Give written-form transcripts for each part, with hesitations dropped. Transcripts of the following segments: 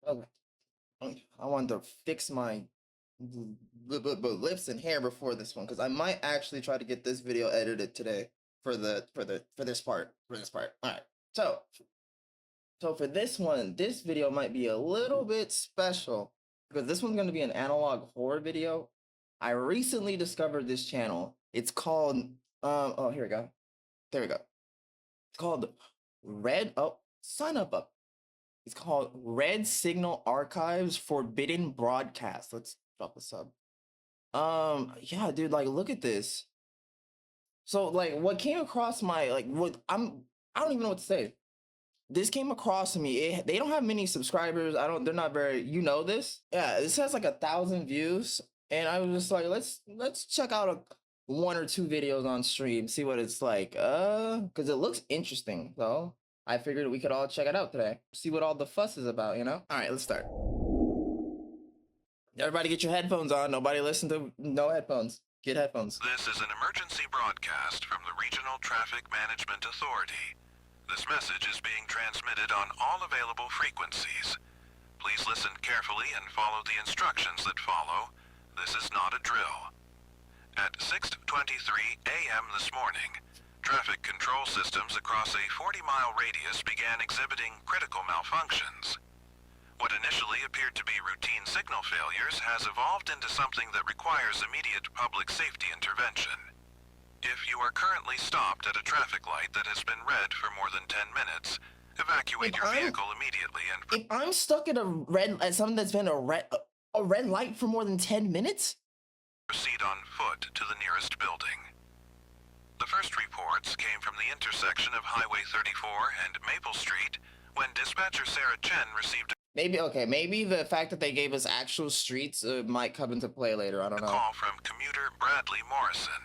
Okay. I wanted to fix my lips and hair before this one because I might actually try to get this video edited today for this part. All right. So for this one, this video might be a little bit special because this one's going to be an analog horror video. I recently discovered this channel. It's called oh, here we go. There we go. It's called up. It's called Redsignal Archieves Forbidden Broadcast. Let's drop the sub. Yeah, dude, like look at this. So like what came across my I don't even know what to say. This came across to me. They don't have many subscribers. They're not very, you know this? Yeah, this has like 1,000 views. And I was just like, let's check out one or two videos on stream, see what it's like. Because it looks interesting, so I figured we could all check it out today. See what all the fuss is about, you know? All right, let's start. Everybody get your headphones on. Nobody listen to no headphones. Get headphones. This is an emergency broadcast from the Regional Traffic Management Authority. This message is being transmitted on all available frequencies. Please listen carefully and follow the instructions that follow. This is not a drill. At 6:23 a.m. this morning, traffic control systems across a 40-mile radius began exhibiting critical malfunctions. What initially appeared to be routine signal failures has evolved into something that requires immediate public safety intervention. If you are currently stopped at a traffic light that has been red for more than 10 minutes, evacuate your vehicle immediately and... If I'm stuck at something that's been a red light for more than 10 minutes? Proceed on foot to the nearest building. The first reports came from the intersection of Highway 34 and Maple Street when dispatcher Sarah Chen received maybe the fact that they gave us actual streets might come into play later. I don't know. A call from commuter Bradley Morrison.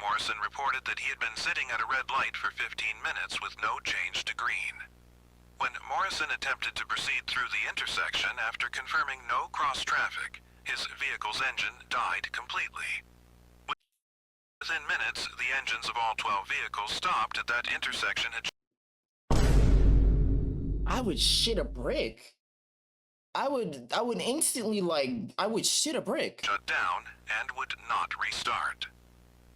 Morrison reported that he had been sitting at a red light for 15 minutes with no change to green. When Morrison attempted to proceed through the intersection after confirming no cross traffic, his vehicle's engine died completely. Within minutes, the engines of all 12 vehicles stopped at that intersection. I would shit a brick. I would instantly, I would shit a brick. Shut down and would not restart.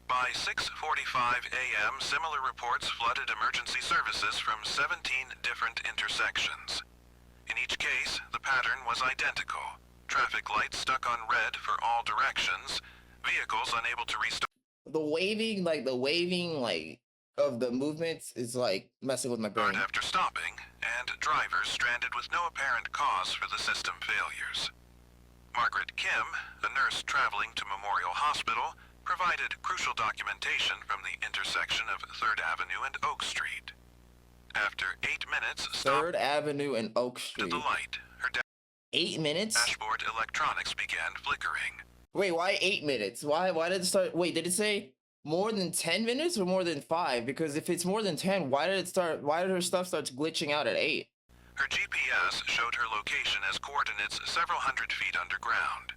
By 6:45 a.m., similar reports flooded emergency services from 17 different intersections. In each case, the pattern was identical. Traffic lights stuck on red for all directions, vehicles unable to restart. The waving of the movements is messing with my brain. After stopping, and drivers stranded with no apparent cause for the system failures. Margaret Kim, a nurse traveling to Memorial Hospital, provided crucial documentation from the intersection of 3rd Avenue and Oak Street. After 8 minutes, 3rd Avenue and Oak Street. To the light, her 8 minutes? Dashboard electronics began flickering. Wait, why 8 minutes? Why did it start? Wait, did it say more than 10 minutes or more than 5? Because if it's more than 10, why did her stuff start glitching out at 8? Her GPS showed her location as coordinates several hundred feet underground.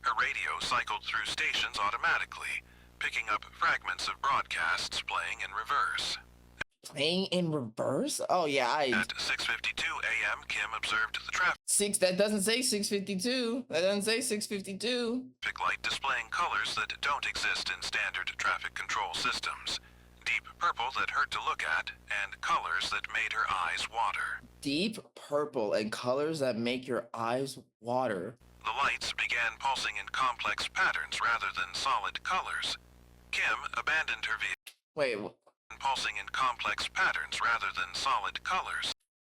Her radio cycled through stations automatically, picking up fragments of broadcasts playing in reverse. Playing in reverse? Oh yeah, At 6:52 a.m., Kim observed the traffic. That doesn't say 6:52. That doesn't say 6:52. Traffic light displaying colors that don't exist in standard traffic control systems. Deep purple that hurt to look at, and colors that made her eyes water. Deep purple and colors that make your eyes water. The lights began pulsing in complex patterns rather than solid colors. Kim abandoned her vehicle. Wait. Pulsing in complex patterns rather than solid colors.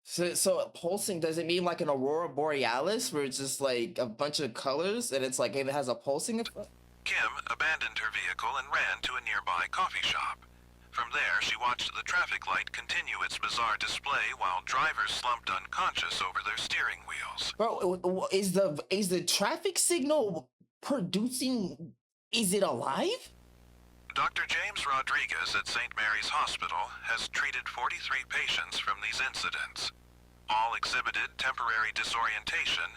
So pulsing, does it mean like an aurora borealis where it's just like a bunch of colors and it's like it has a pulsing effect? Kim abandoned her vehicle and ran to a nearby coffee shop. From there, she watched the traffic light continue its bizarre display while drivers slumped unconscious over their steering wheels. Bro, is the traffic signal producing? Is it alive? Dr. James Rodriguez at St. Mary's Hospital has treated 43 patients from these incidents. All exhibited temporary disorientation,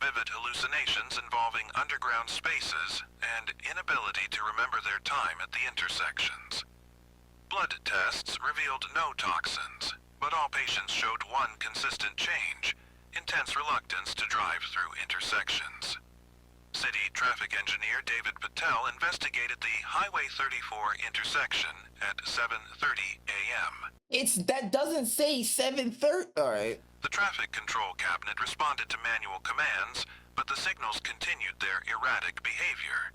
vivid hallucinations involving underground spaces, and inability to remember their time at the intersections. Blood tests revealed no toxins, but all patients showed one consistent change: intense reluctance to drive through intersections. City traffic engineer David Patel investigated the Highway 34 intersection at 7:30 a.m. That doesn't say 7:30. All right. The traffic control cabinet responded to manual commands, but the signals continued their erratic behavior.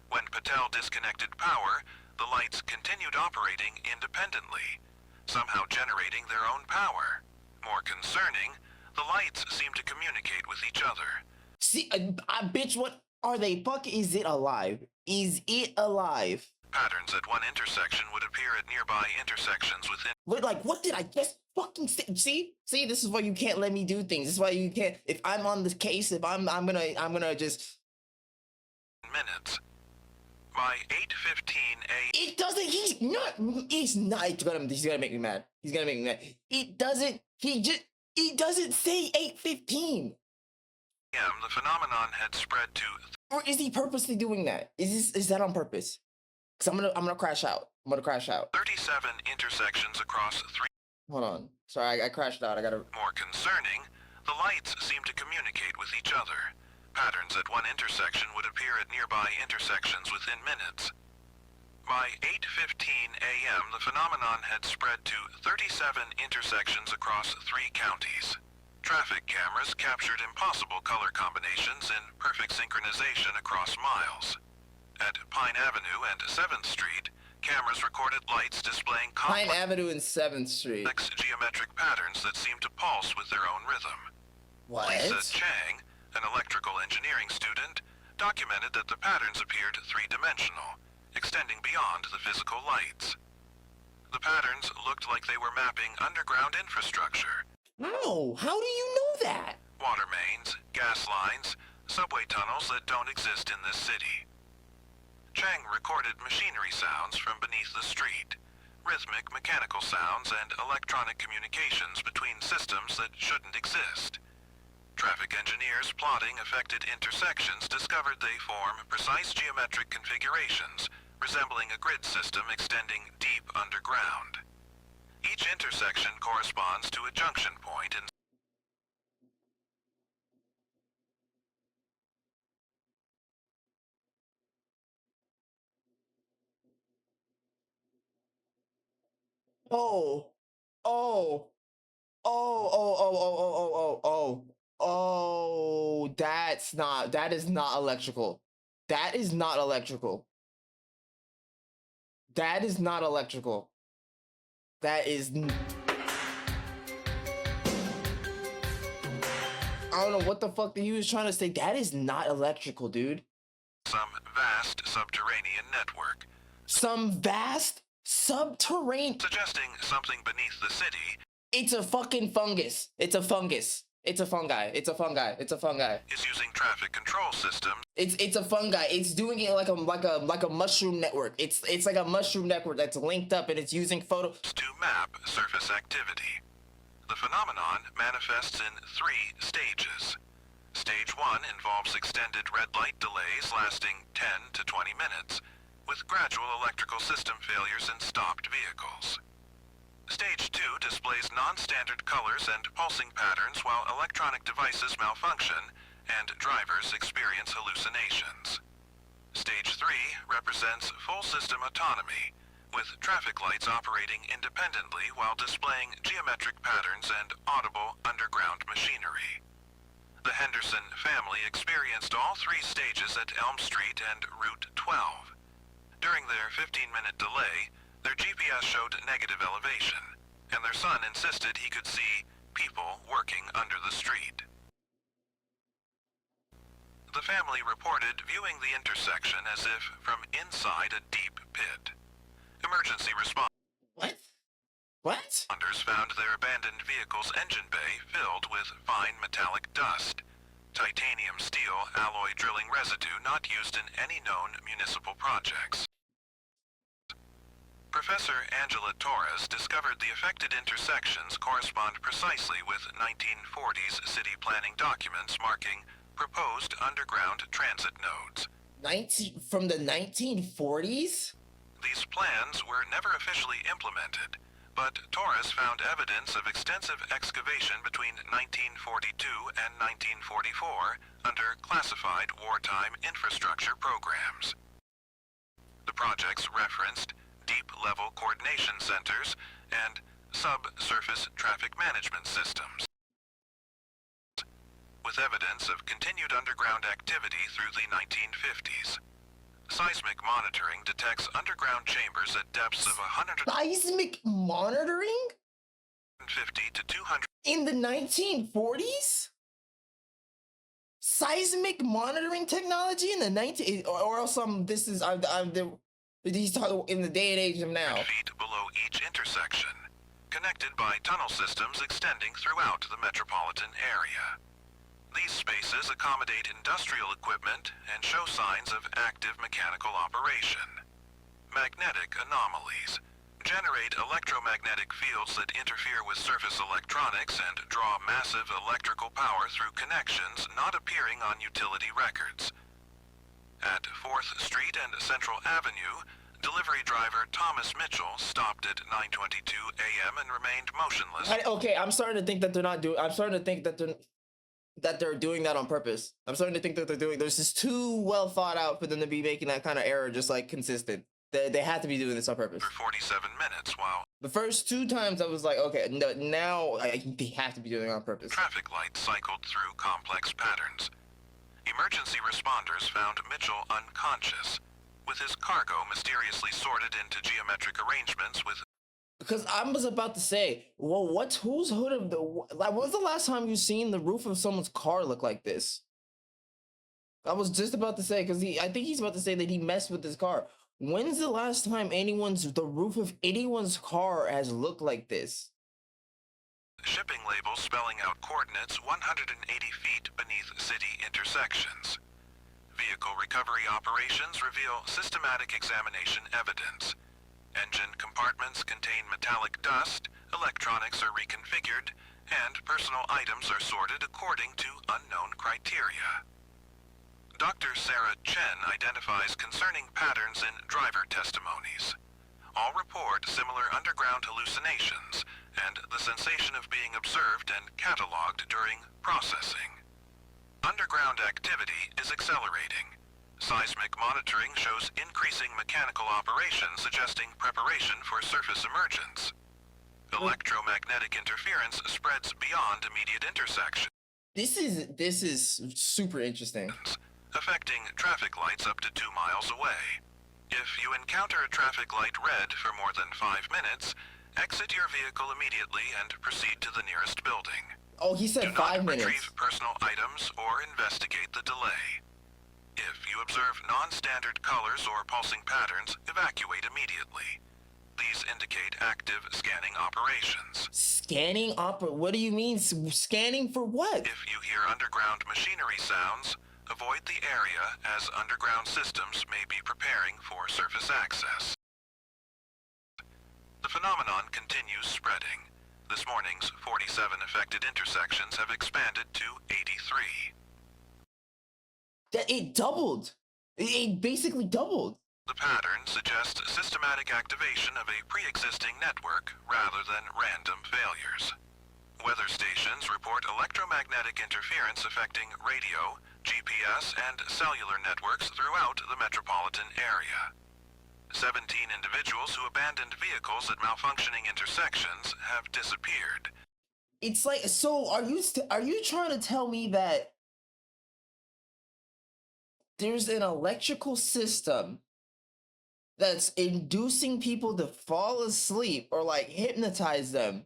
When Patel disconnected power, the lights continued operating independently, somehow generating their own power. More concerning, the lights seemed to communicate with each other. See, bitch, what are they? Fuck, is it alive? Is it alive? Patterns at one intersection would appear at nearby intersections within. Like, what did I just fucking say? See, this is why you can't let me do things. This is why you can't. If I'm on this case, if I'm gonna just. Minutes. By 8:15 a.m. It doesn't. He's not. He's gonna make me mad. He's gonna make me mad. It doesn't. It doesn't say 8:15. The phenomenon had spread to. Or is he purposely doing that? Is that on purpose? Cause I'm gonna crash out. I'm gonna crash out. 37 intersections across 3. Hold on. Sorry, I crashed out. I gotta. More concerning, the lights seemed to communicate with each other. Patterns at one intersection would appear at nearby intersections within minutes. By 8:15 a.m., the phenomenon had spread to 37 intersections across 3 counties. Traffic cameras captured impossible color combinations in perfect synchronization across miles. At Pine Avenue and 7th Street, cameras recorded lights displaying Pine Avenue and 7th Street. complex geometric patterns that seemed to pulse with their own rhythm. What? Lisa Chang, an electrical engineering student, documented that the patterns appeared three-dimensional, extending beyond the physical lights. The patterns looked like they were mapping underground infrastructure. No, how do you know that? Water mains, gas lines, subway tunnels that don't exist in this city. Chang recorded machinery sounds from beneath the street, rhythmic mechanical sounds and electronic communications between systems that shouldn't exist. Traffic engineers plotting affected intersections discovered they form precise geometric configurations resembling a grid system extending deep underground. Each intersection corresponds to a junction point in Oh, oh, oh, oh, oh, oh, oh, oh, oh, oh, that is not electrical. That is not electrical. That is not electrical. That is. I don't know what the fuck he was trying to say. That is not electrical, dude. some vast subterranean network, Some vast subterranean. suggesting something beneath the city It's a fucking fungus. It's a fungus. It's a fungi. It's a fungi. It's a fungi. is using traffic control systems It's a fungi. It's doing it like a mushroom network. It's like a mushroom network that's linked up and it's using photo. to map surface activity. The phenomenon manifests in 3 stages. Stage 1 involves extended red light delays lasting 10 to 20 minutes, with gradual electrical system failures in stopped vehicles. Stage 2 displays non-standard colors and pulsing patterns while electronic devices malfunction and drivers experience hallucinations. Stage 3 represents full system autonomy, with traffic lights operating independently while displaying geometric patterns and audible underground machinery. The Henderson family experienced all 3 stages at Elm Street and Route 12. During their 15-minute delay, their GPS showed negative elevation, and their son insisted he could see people working under the street. The family reported viewing the intersection as if from inside a deep pit. Emergency What? What? responders found their abandoned vehicle's engine bay filled with fine metallic dust, titanium steel alloy drilling residue not used in any known municipal projects. Professor Angela Torres discovered the affected intersections correspond precisely with 1940s city planning documents marking proposed underground transit nodes. From the 1940s? These plans were never officially implemented, but Torres found evidence of extensive excavation between 1942 and 1944 under classified wartime infrastructure programs. The projects referenced deep-level coordination centers and subsurface traffic management systems, with evidence of continued underground activity through the 1950s. Seismic monitoring detects underground chambers at depths of 150 Seismic monitoring to 200 in the 1940s? Seismic monitoring technology in the 19 or else this is he's talking in the day and age of now. feet below each intersection, connected by tunnel systems extending throughout the metropolitan area. These spaces accommodate industrial equipment and show signs of active mechanical operation. Magnetic anomalies generate electromagnetic fields that interfere with surface electronics and draw massive electrical power through connections not appearing on utility records. At 4th Street and Central Avenue, delivery driver Thomas Mitchell stopped at 9:22 a.m. and remained motionless. Okay, I'm starting to think that I'm starting to think that they're doing that on purpose. I'm starting to think that this is too well thought out for them to be making that kind of error just like consistent. They had to be doing this on purpose. For 47 minutes while The first 2 times I was like, okay, no, now they have to be doing it on purpose. traffic lights cycled through complex patterns. Emergency responders found Mitchell unconscious, with his cargo mysteriously sorted into geometric arrangements with... Because I was about to say, well, whose hood of the... Like, when was the last time you seen the roof of someone's car look like this? I was just about to say, because I think he's about to say that he messed with his car. When's the last time the roof of anyone's car has looked like this? shipping labels spelling out coordinates 180 feet beneath city intersections. Vehicle recovery operations reveal systematic examination evidence. Engine compartments contain metallic dust, electronics are reconfigured, and personal items are sorted according to unknown criteria. Dr. Sarah Chen identifies concerning patterns in driver testimonies. All report similar underground hallucinations and the sensation of being observed and cataloged during processing. Underground activity is accelerating. Seismic monitoring shows increasing mechanical operation suggesting preparation for surface emergence. Electromagnetic interference spreads beyond immediate intersection. This is super interesting. Affecting traffic lights up to 2 miles away. If you encounter a traffic light red for more than 5 minutes, exit your vehicle immediately and proceed to the nearest building. Oh, he said 5 minutes. Do not retrieve personal items or investigate the delay. If you observe non-standard colors or pulsing patterns, evacuate immediately. These indicate active scanning operations. Scanning what do you mean? Scanning for what? If you hear underground machinery sounds, avoid the area as underground systems may be preparing for surface access. The phenomenon continues spreading. This morning's 47 affected intersections have expanded to 83. That it doubled. It basically doubled. The pattern suggests systematic activation of a pre-existing network rather than random failures. Weather stations report electromagnetic interference affecting radio, GPS, and cellular networks throughout the metropolitan area. 17 individuals who abandoned vehicles at malfunctioning intersections have disappeared. It's like, so are you trying to tell me that there's an electrical system that's inducing people to fall asleep or like hypnotize them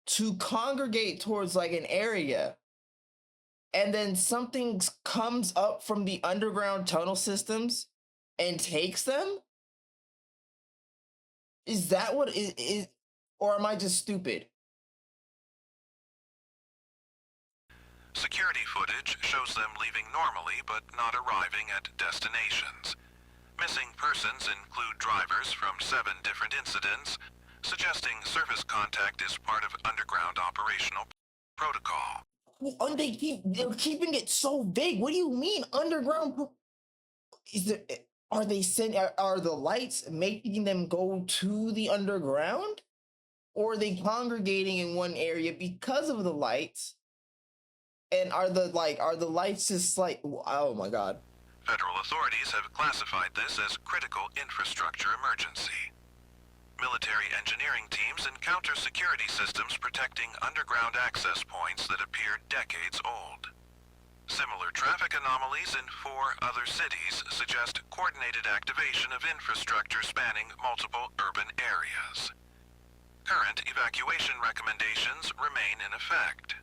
to congregate towards like an area, and then something comes up from the underground tunnel systems and takes them? Is that what it is, or am I just stupid? Security footage shows them leaving normally but not arriving at destinations. Missing persons include drivers from 7 different incidents, suggesting surface contact is part of underground operational protocol. Oh, they're keeping it so vague. What do you mean underground? Are the lights making them go to the underground? or are they congregating in one area because of the lights? And are the lights just like, oh my god. Federal authorities have classified this as critical infrastructure emergency. Military engineering teams encounter security systems protecting underground access points that appear decades old. Similar traffic anomalies in 4 other cities suggest coordinated activation of infrastructure spanning multiple urban areas. Current evacuation recommendations remain in effect.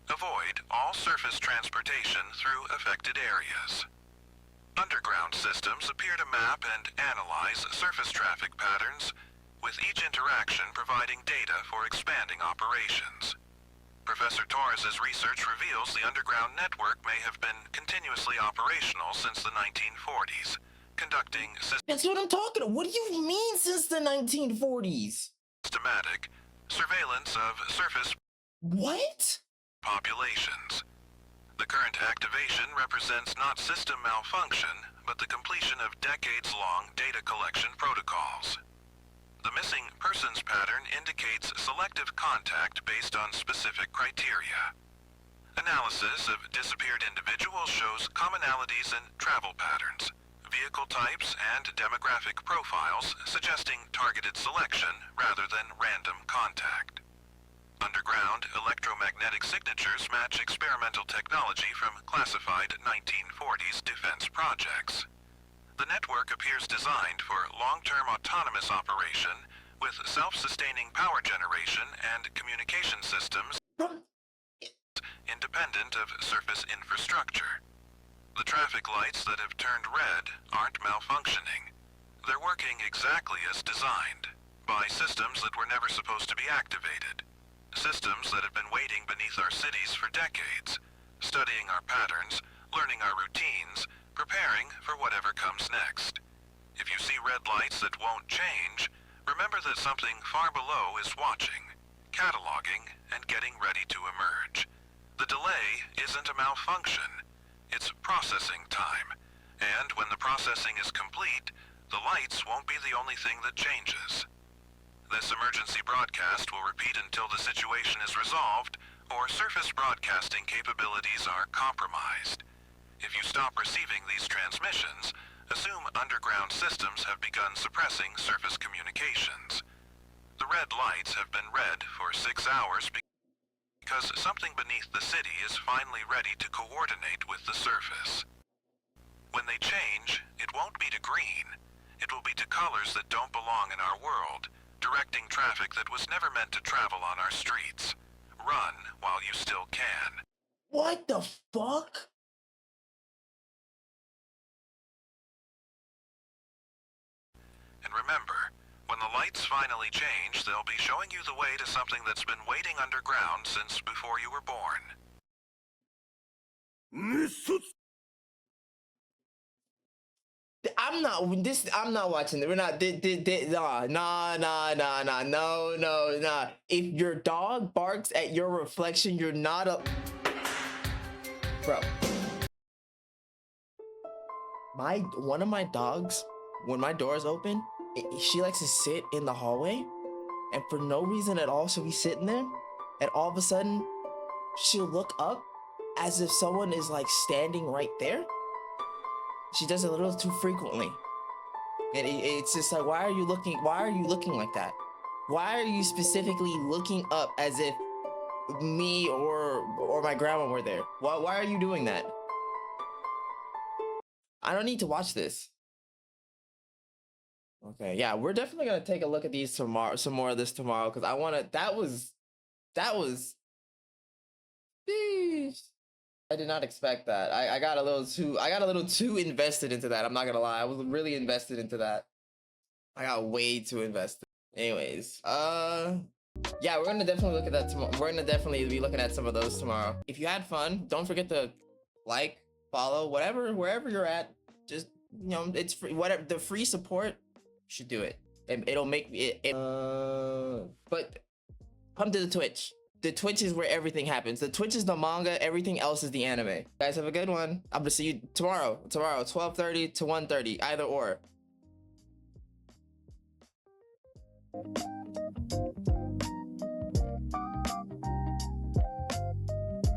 Avoid all surface transportation through affected areas. Underground systems appear to map and analyze surface traffic patterns, with each interaction providing data for expanding operations. Professor Torres's research reveals the underground network may have been continuously operational since the 1940s, conducting That's what I'm talking about. What do you mean since the 1940s? systematic surveillance of surface What? populations. The current activation represents not system malfunction, but the completion of decades-long data collection protocols. The missing persons pattern indicates selective contact based on specific criteria. Analysis of disappeared individuals shows commonalities in travel patterns, vehicle types, and demographic profiles, suggesting targeted selection rather than random contact. Underground electromagnetic signatures match experimental technology from classified 1940s defense projects. The network appears designed for long-term autonomous operation with self-sustaining power generation and communication systems independent of surface infrastructure. The traffic lights that have turned red aren't malfunctioning. They're working exactly as designed, by systems that were never supposed to be activated. Systems that have been waiting beneath our cities for decades, studying our patterns, learning our routines, preparing for whatever comes next. If you see red lights that won't change, remember that something far below is watching, cataloging, and getting ready to emerge. The delay isn't a malfunction, it's processing time. And when the processing is complete, the lights won't be the only thing that changes. This emergency broadcast will repeat until the situation is resolved or surface broadcasting capabilities are compromised. If you stop receiving these transmissions, assume underground systems have begun suppressing surface communications. The red lights have been red for 6 hours because something beneath the city is finally ready to coordinate with the surface. When they change, it won't be to green. It will be to colors that don't belong in our world, directing traffic that was never meant to travel on our streets. Run while you still can. What the fuck? And remember, when the lights finally change, they'll be showing you the way to something that's been waiting underground since before you were born. I'm not watching it. We're not. Nah. If your dog barks at your reflection, you're not a bro. One of my dogs, when my door is open, she likes to sit in the hallway, and for no reason at all, she'll be sitting there, and all of a sudden, she'll look up as if someone is like standing right there. She does it a little too frequently, and it's just like, why are you looking like that? Why are you specifically looking up as if me or my grandma were there? Why are you doing that? I don't need to watch this. Okay, yeah, we're definitely gonna take a look at these tomorrow, some more of this tomorrow, because I wanna. That was. Sheesh. I did not expect that. I got a little too invested into that. I'm not gonna lie. I was really invested into that. I got way too invested. Anyways, yeah, we're gonna definitely look at that tomorrow. We're gonna definitely be looking at some of those tomorrow. If you had fun, don't forget to like, follow, wherever you're at. Just, it's free. Whatever the free support, you should do it. It'll make it. But come to the Twitch. The Twitch is where everything happens. The Twitch is the manga, everything else is the anime. Guys, have a good one. I'm gonna see you tomorrow, 12:30 to 1:30, either or.